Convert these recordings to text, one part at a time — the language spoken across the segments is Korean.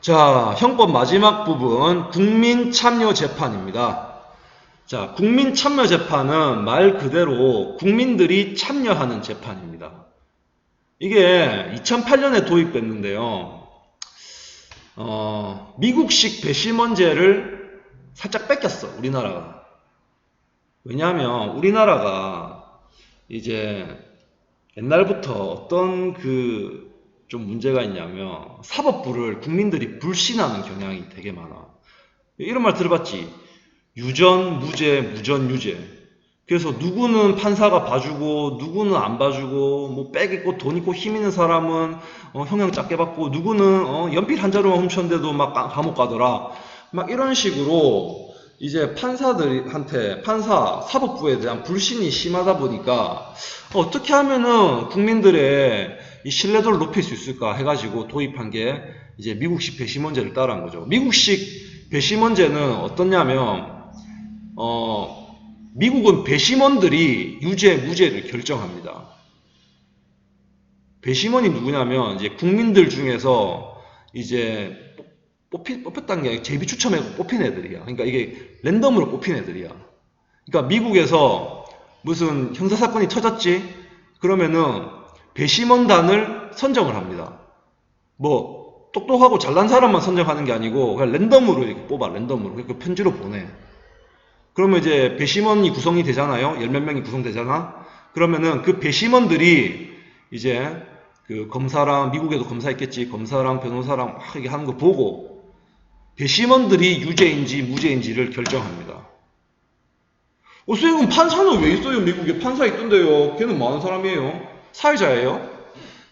자, 형법 마지막 부분 국민참여재판입니다. 자, 국민참여재판은 말 그대로 국민들이 참여하는 재판입니다. 이게 2008년에 도입됐는데요. 미국식 배심원제를 살짝 뺏겼어, 우리나라가. 왜냐하면 우리나라가 이제 옛날부터 어떤 좀 문제가 있냐면 사법부를 국민들이 불신하는 경향이 되게 많아. 이런 말 들어봤지? 유전, 무죄, 무전, 유죄. 그래서 누구는 판사가 봐주고 누구는 안 봐주고 뭐 빽 있고 돈 있고 힘 있는 사람은 형량 작게 받고 누구는 연필 한 자루만 훔쳤는데도 막 감옥 가더라. 막 이런 식으로 이제 판사들한테 사법부에 대한 불신이 심하다 보니까 어떻게 하면은 국민들의 이 신뢰도를 높일 수 있을까 해가지고 도입한 게 이제 미국식 배심원제를 따라한 거죠. 미국식 배심원제는 어떻냐면 미국은 배심원들이 유죄, 무죄를 결정합니다. 배심원이 누구냐면 이제 국민들 중에서 이제 뽑혔다는 게 제비 추첨해서 뽑힌 애들이야. 그러니까 이게 랜덤으로 뽑힌 애들이야. 그러니까 미국에서 무슨 형사사건이 터졌지? 그러면은 배심원단을 선정을 합니다. 뭐 똑똑하고 잘난 사람만 선정하는 게 아니고 그냥 랜덤으로 이렇게 뽑아. 랜덤으로. 그 편지로 보내. 그러면 이제 배심원이 구성이 되잖아요. 열 몇 명이 구성되잖아. 그러면은 그 배심원들이 이제 그 검사랑, 미국에도 검사 있겠지. 검사랑 변호사랑 막 이렇게 하는 거 보고 배심원들이 유죄인지 무죄인지를 결정합니다. 선생님, 판사는 왜 있어요? 미국에 판사 있던데요. 걔는 많은 사람이에요. 사회자예요.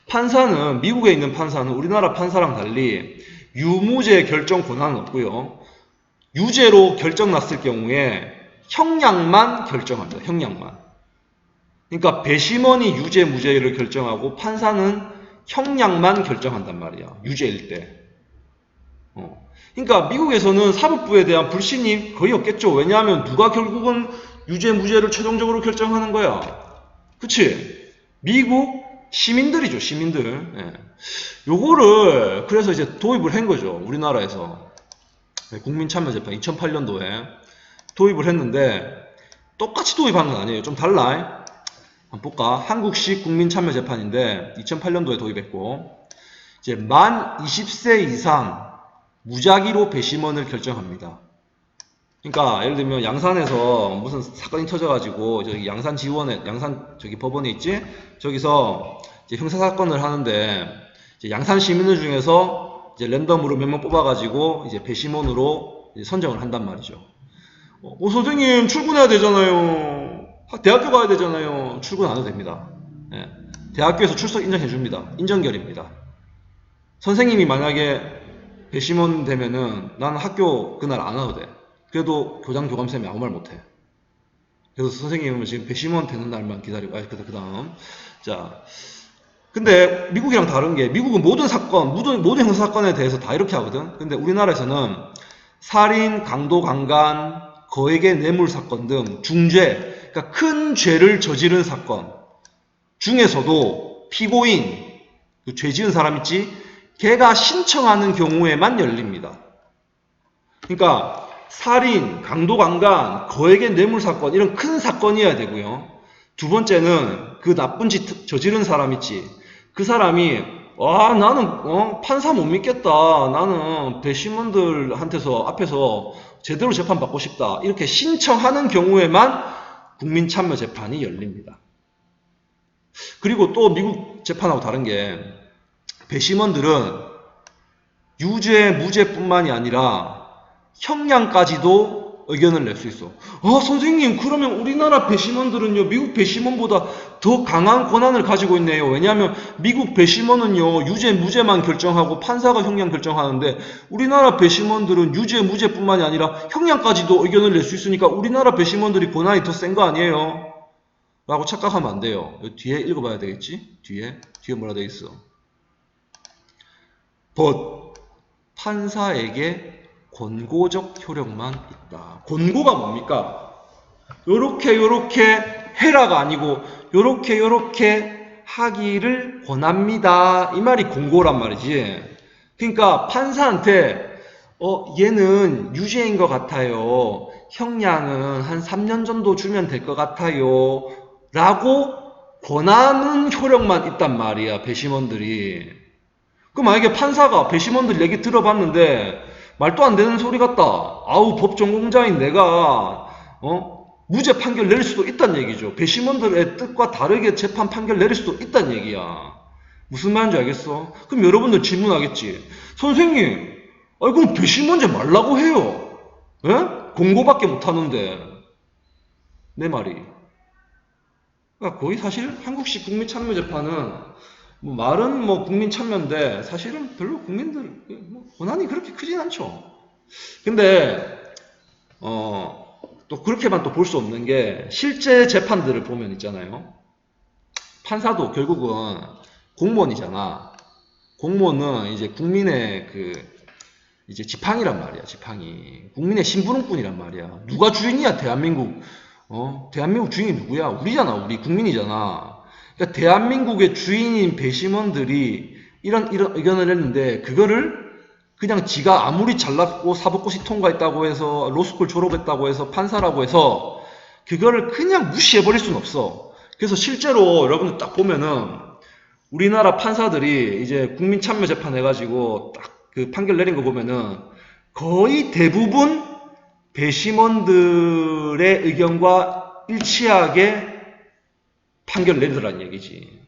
판사는, 미국에 있는 판사는 우리나라 판사랑 달리 유무죄 결정 권한은 없고요. 유죄로 결정 났을 경우에 형량만 결정합니다. 형량만. 그러니까 배심원이 유죄, 무죄를 결정하고 판사는 형량만 결정한단 말이야. 유죄일 때. 그러니까 미국에서는 사법부에 대한 불신이 거의 없겠죠. 왜냐하면 누가 결국은 유죄, 무죄를 최종적으로 결정하는 거야. 그치? 미국 시민들이죠. 시민들. 예. 요거를 그래서 이제 도입을 한 거죠. 우리나라에서. 국민참여재판 2008년도에 도입을 했는데 똑같이 도입한 건 아니에요. 좀 달라. 한번 볼까? 한국식 국민참여재판인데 2008년도에 도입했고 이제 만 20세 이상 무작위로 배심원을 결정합니다. 그러니까 예를 들면 양산에서 무슨 사건이 터져가지고 저기 양산 지원에 법원에 있지? 저기서 이제 형사 사건을 하는데 이제 양산 시민들 중에서 이제 랜덤으로 몇 명 뽑아가지고 이제 배심원으로 이제 선정을 한단 말이죠. 선생님 출근해야 되잖아요. 대학교 가야 되잖아요. 출근 안 해도 됩니다. 예. 대학교에서 출석 인정해 줍니다. 인정결입니다. 선생님이 만약에 배심원 되면은 나는 학교 그날 안 와도 돼. 그래도 교장 교감쌤이 아무 말 못해. 그래서 선생님은 지금 배심원 되는 날만 기다리고 그 다음 자 근데 미국이랑 다른 게 미국은 모든 사건 모든 형사사건에 대해서 다 이렇게 하거든. 근데 우리나라에서는 살인, 강도, 강간, 거액의 뇌물 사건 등 중죄, 그러니까 큰 죄를 저지른 사건 중에서도 피고인, 그 죄 지은 사람 있지? 걔가 신청하는 경우에만 열립니다. 그러니까 살인, 강도, 강간, 거액의 뇌물 사건 이런 큰 사건이어야 되고요. 두 번째는 그 나쁜 짓 저지른 사람 있지? 그 사람이 나는 판사 못 믿겠다. 나는 배심원들한테서 앞에서 제대로 재판받고 싶다. 이렇게 신청하는 경우에만 국민참여재판이 열립니다. 그리고 또 미국 재판하고 다른 게 배심원들은 유죄, 무죄뿐만이 아니라 형량까지도 의견을 낼 수 있어. 선생님, 그러면 우리나라 배심원들은요, 미국 배심원보다 더 강한 권한을 가지고 있네요. 왜냐하면 미국 배심원은요, 유죄, 무죄만 결정하고 판사가 형량 결정하는데 우리나라 배심원들은 유죄, 무죄뿐만이 아니라 형량까지도 의견을 낼 수 있으니까 우리나라 배심원들이 권한이 더 센 거 아니에요? 라고 착각하면 안 돼요. 뒤에 읽어봐야 되겠지? 뒤에 뭐라 되어 있어? 판사에게 권고적 효력만 있다. 권고가 뭡니까? 요렇게 해라가 아니고 요렇게 하기를 권합니다. 이 말이 권고란 말이지. 그러니까 판사한테 얘는 유죄인 것 같아요. 형량은 한 3년 정도 주면 될 것 같아요. 라고 권하는 효력만 있단 말이야, 배심원들이. 그 만약에 판사가 배심원들 얘기 들어봤는데 말도 안 되는 소리 같다. 아우, 법 전공자인 내가 무죄 판결 내릴 수도 있단 얘기죠. 배심원들의 뜻과 다르게 재판 판결 내릴 수도 있단 얘기야. 무슨 말인지 알겠어? 그럼 여러분들 질문하겠지. 선생님, 그럼 배심원제 말라고 해요. 예? 공고밖에 못하는데. 내 말이. 그러니까 거의 사실 한국식 국민참여재판은 말은 뭐 국민참여인데 사실은 별로 국민들 권한이 그렇게 크진 않죠. 근데 또 그렇게만 또 볼 수 없는 게 실제 재판들을 보면 있잖아요. 판사도 결국은 공무원이잖아. 공무원은 이제 국민의 이제 지팡이란 말이야, 지팡이. 국민의 심부름꾼이란 말이야. 누가 주인이야, 대한민국. 대한민국 주인이 누구야? 우리잖아, 우리 국민이잖아. 그러니까 대한민국의 주인인 배심원들이 이런 의견을 했는데, 그거를 그냥 지가 아무리 잘났고 사법고시 통과했다고 해서, 로스쿨 졸업했다고 해서, 판사라고 해서, 그거를 그냥 무시해버릴 수는 없어. 그래서 실제로 여러분들 딱 보면은, 우리나라 판사들이 이제 국민참여재판 해가지고 딱 그 판결 내린 거 보면은 거의 대부분 배심원들의 의견과 일치하게 판결 내리더란 얘기지.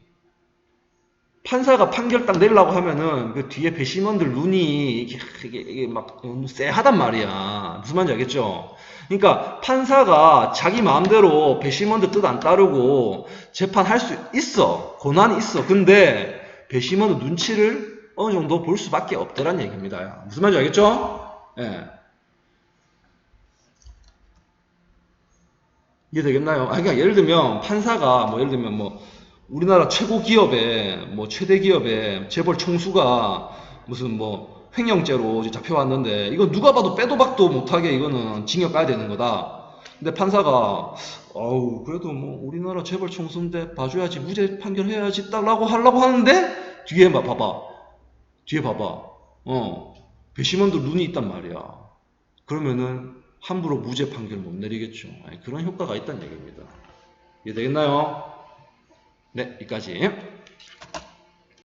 판사가 판결 딱 내리려고 하면은 그 뒤에 배심원들 눈이 이게 막 쎄하단 말이야. 무슨 말인지 알겠죠? 그러니까 판사가 자기 마음대로 배심원들 뜻 안 따르고 재판할 수 있어. 권한이 있어. 근데 배심원의 눈치를 어느 정도 볼 수밖에 없더란 얘기입니다. 무슨 말인지 알겠죠? 예. 이해되겠나요? 그러니까 예를 들면 판사가 뭐 예를 들면 뭐 우리나라 최고 기업의 뭐 최대 기업의 재벌 총수가 무슨 뭐 횡령죄로 잡혀왔는데 이거 누가 봐도 빼도 박도 못하게 이거는 징역 가야 되는 거다. 근데 판사가 그래도 뭐 우리나라 재벌 총수인데 봐줘야지 무죄 판결해야지 딱라고 하려고 하는데 뒤에 봐봐. 배심원들 눈이 있단 말이야. 그러면은 함부로 무죄 판결 못 내리겠죠. 그런 효과가 있다는 얘기입니다. 이해되겠나요? 네, 여기까지.